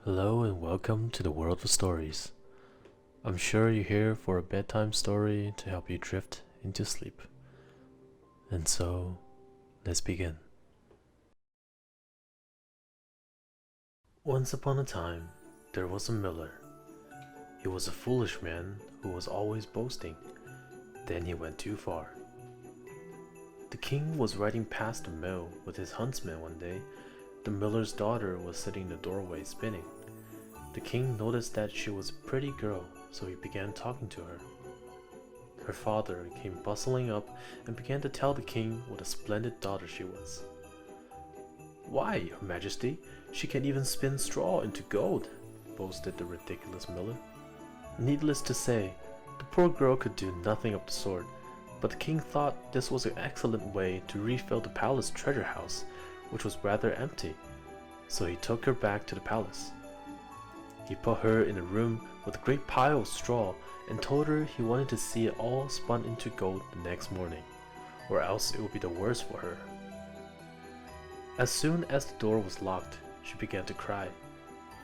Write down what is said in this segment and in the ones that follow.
Hello and welcome to the world of stories. I'm sure you're here for a bedtime story to help you drift into sleep. And so, let's begin. Once upon a time, there was a miller. He was a foolish man who was always boasting. Then he went too far. The king was riding past the mill with his huntsman one day. The miller's daughter was sitting in the doorway spinning. The king noticed that she was a pretty girl, so he began talking to her. Her father came bustling up and began to tell the king what a splendid daughter she was. "Why, your majesty, she can even spin straw into gold," boasted the ridiculous miller. Needless to say, the poor girl could do nothing of the sort, but the king thought this was an excellent way to refill the palace treasure house, which was rather empty, so he took her back to the palace. He put her in a room with a great pile of straw and told her he wanted to see it all spun into gold the next morning, or else it would be the worse for her. As soon as the door was locked, she began to cry.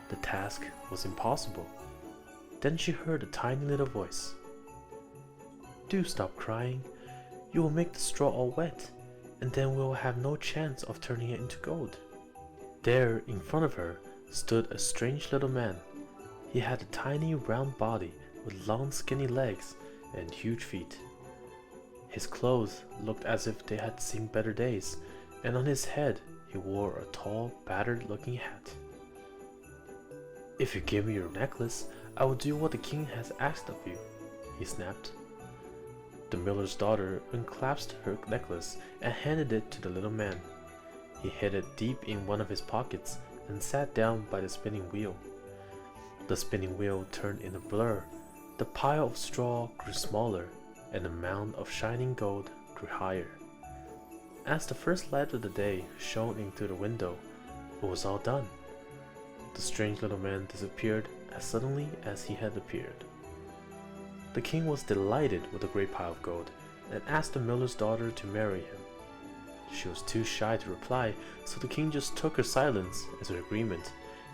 The task was impossible. Then she heard a tiny little voice. "Do stop crying. You will make the straw all wet, and then we will have no chance of turning it into gold." There, in front of her, stood a strange little man. He had a tiny round body with long skinny legs and huge feet. His clothes looked as if they had seen better days, and on his head he wore a tall, battered looking hat. "If you give me your necklace, I will do what the king has asked of you," he snapped. The miller's daughter unclasped her necklace and handed it to the little man. He hid it deep in one of his pockets and sat down by the spinning wheel. The spinning wheel turned in a blur. The pile of straw grew smaller, and the mound of shining gold grew higher. As the first light of the day shone in through the window, it was all done. The strange little man disappeared as suddenly as he had appeared. The king was delighted with the great pile of gold and asked the miller's daughter to marry him. She was too shy to reply, so the king just took her silence as an agreement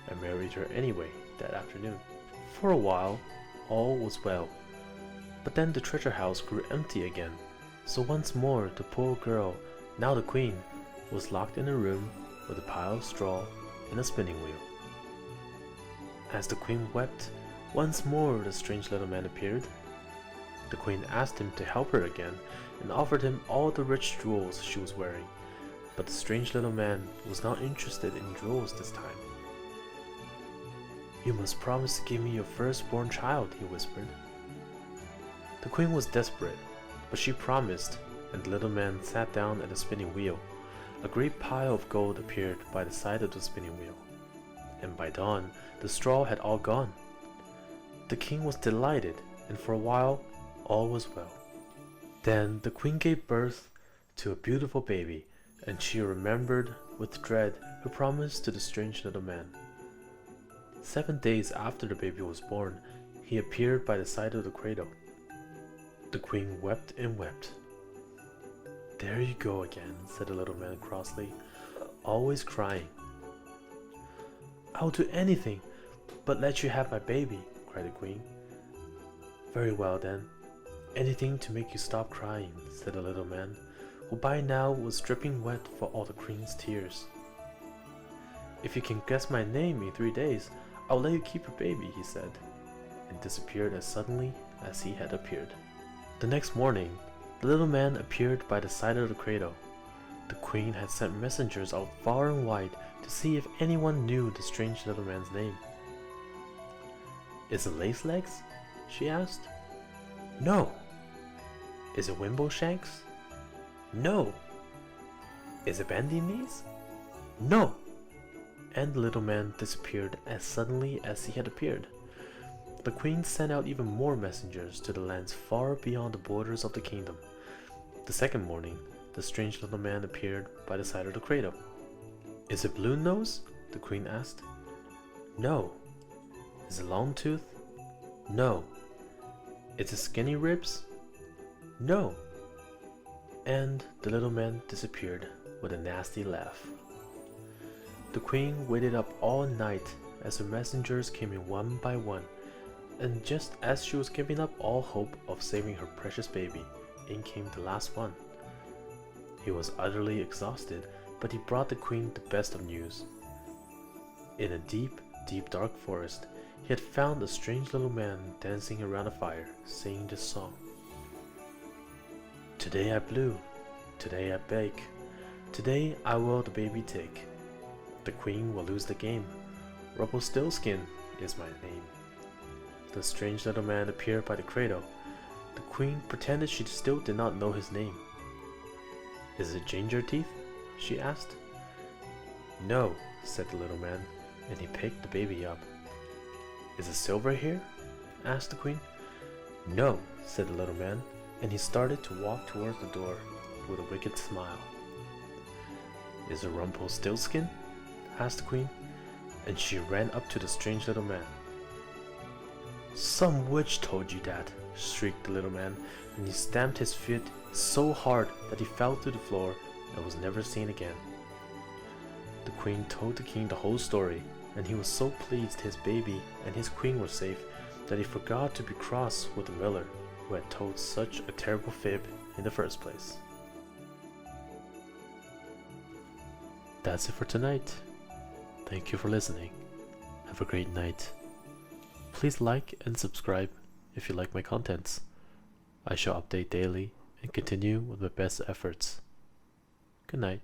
and married her anyway that afternoon. For a while, all was well, but then the treasure house grew empty again, so once more the poor girl, now the queen, was locked in a room with a pile of straw and a spinning wheel. As the queen wept, once more the strange little man appeared. The queen asked him to help her again and offered him all the rich jewels she was wearing, but the strange little man was not interested in jewels this time. "You must promise to give me your firstborn child," he whispered. The queen was desperate, but she promised, and the little man sat down at the spinning wheel. A great pile of gold appeared by the side of the spinning wheel, and by dawn the straw had all gone. The king was delighted, and for a while all was well. Then the queen gave birth to a beautiful baby, and she remembered with dread her promise to the strange little man. 7 days after the baby was born, he appeared by the side of the cradle. The queen wept and wept. "There you go again," said the little man crossly, "always crying." "I'll do anything but let you have my baby," cried the queen. "Very well then, anything to make you stop crying," said the little man, who by now was dripping wet for all the queen's tears. "If you can guess my name in 3 days, I'll let you keep your baby," he said, and disappeared as suddenly as he had appeared. The next morning, the little man appeared by the side of the cradle. The queen had sent messengers out far and wide to see if anyone knew the strange little man's name. "Is it Lacelegs?" she asked. "No." "Is it Wimbleshanks?" "No." "Is it Bandy Knees?" "No." And the little man disappeared as suddenly as he had appeared. The queen sent out even more messengers to the lands far beyond the borders of the kingdom. The second morning, the strange little man appeared by the side of the cradle. "Is it Blue Nose?" the queen asked. "No." "Is it Long Tooth?" "No." "Is it Skinny Ribs?" "No." And the little man disappeared with a nasty laugh. The queen waited up all night as her messengers came in one by one, and just as she was giving up all hope of saving her precious baby, in came the last one. He was utterly exhausted, but he brought the queen the best of news. In a deep, deep dark forest, he had found a strange little man dancing around a fire, singing this song. Today I blew, today I bake, today I will the baby take. The queen will lose the game, Rumpelstiltskin is my name. The strange little man appeared by the cradle. The queen pretended she still did not know his name. Is it ginger teeth? She asked. No, said the little man, and he picked the baby up. Is it silver here? Asked the queen. No, said the little man, and he started to walk towards the door with a wicked smile. Is it Rumpelstiltskin? Asked the queen, and she ran up to the strange little man. Some witch told you that, shrieked the little man, and he stamped his foot so hard that he fell to the floor and was never seen again. The queen told the king the whole story, and he was so pleased his baby and his queen were safe that he forgot to be cross with the miller who had told such a terrible fib in the first place. That's it for tonight. Thank you for listening. Have a great night. Please like and subscribe if you like my contents. I shall update daily and continue with my best efforts. Good night.